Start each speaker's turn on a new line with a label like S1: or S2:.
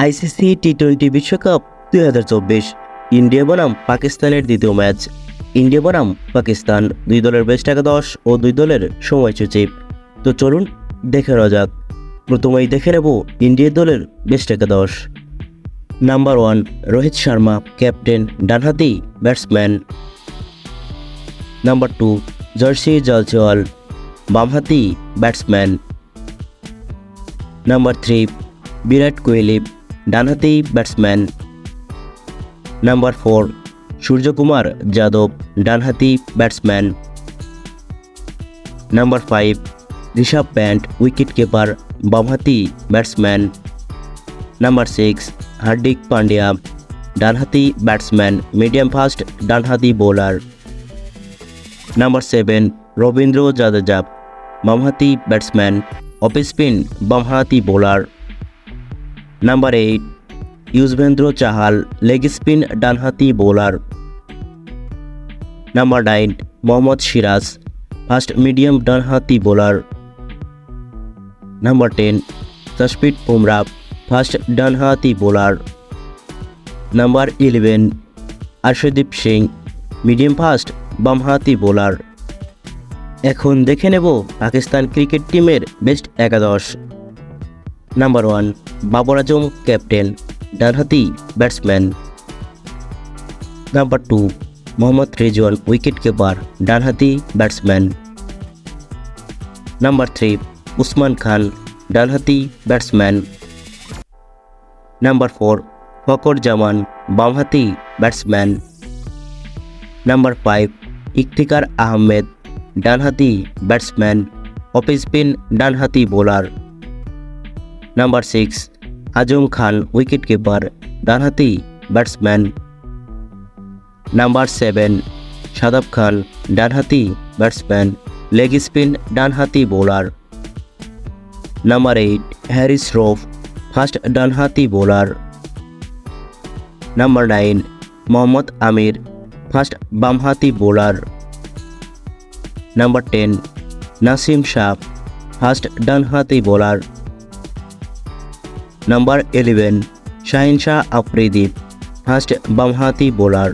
S1: ICC টি-20 বিশ্বকাপ 2024 India বনাম পাকিস্তানের দ্বিতীয় ম্যাচ। ইন্ডিয়া বনাম পাকিস্তান, দুই দলের বেস্ট একাদশ ও দুই দলের সময়সূচি। তো চলুন দেখে নেওয়া যাক। প্রথমেই দেখে নেব ইন্ডিয়া দলের বেস্ট একাদশ। নাম্বার 1 রোহিত শর্মা, ক্যাপ্টেন, ডানহাতি ব্যাটসম্যান। নাম্বার 2 জর্সি জয়সওয়াল, বামহাতি ব্যাটসম্যান। নাম্বার 3 বিরাট কোহলি, ডানহাতি ব্যাটসম্যান। নাম্বার 4 সূর্যকুমার যাদব, ডানহাতি batsman. Number 5 Rishabh Pant, wicket keeper, বামহাতি ব্যাটসম্যান। নাম্বার 6 হার্দিক পান্ডিয়া, ডানহাতি ব্যাটসম্যান, মিডিয়াম ফাস্ট ডানহাতি বোলার। নাম্বার 7 রবীন্দ্র জাদেজা, বামহাতি ব্যাটসম্যান, অফ স্পিন বামহাতি bowler. Number 8 Yuzvendra Chahal, leg spin ডানহাতি bowler. Number 9 Mohammed Siraj, fast medium ডানহাতি bowler. Number 10 Jasprit Bumrah, fast ডানহাতি bowler. Number 11 Arshdeep Singh, medium fast বামহাতি বোলার। এখন দেখে নেব পাকিস্তান ক্রিকেট টিমের বেস্ট একাদশ। নাম্বার 1 বাবর আজম, ক্যাপ্টেন, ডানহাতি batsman. Number 2 Mohammad Rizwan, wicket keeper, ডানহাতি ব্যাটসম্যান। নাম্বার 3 উসমান খান, ডানহাতি ব্যাটসম্যান। নাম্বার 4 ফকর জামান, বামহাতি ব্যাটসম্যান। নাম্বার 5 ইফতিকার আহমেদ, ডানহাতি ব্যাটসম্যান, অফ স্পিন ডানহাতি bowler. Number 6 Azam Khan, wicket keeper, ডানহাতি ব্যাটসম্যান। নাম্বার 7 শাদাব খান, ডানহাতি ব্যাটসম্যান, লেগ স্পিন ডানহাতি bowler. Number 8 Haris Rauf, fast ডানহাতি bowler. Number 9 Mohammad Amir, fast বামহাতি bowler. Number 10 Naseem Shah, fast ডানহাতি bowler. Number 11 Shaheen Shah Afridi, fast বামহাতি বোলার।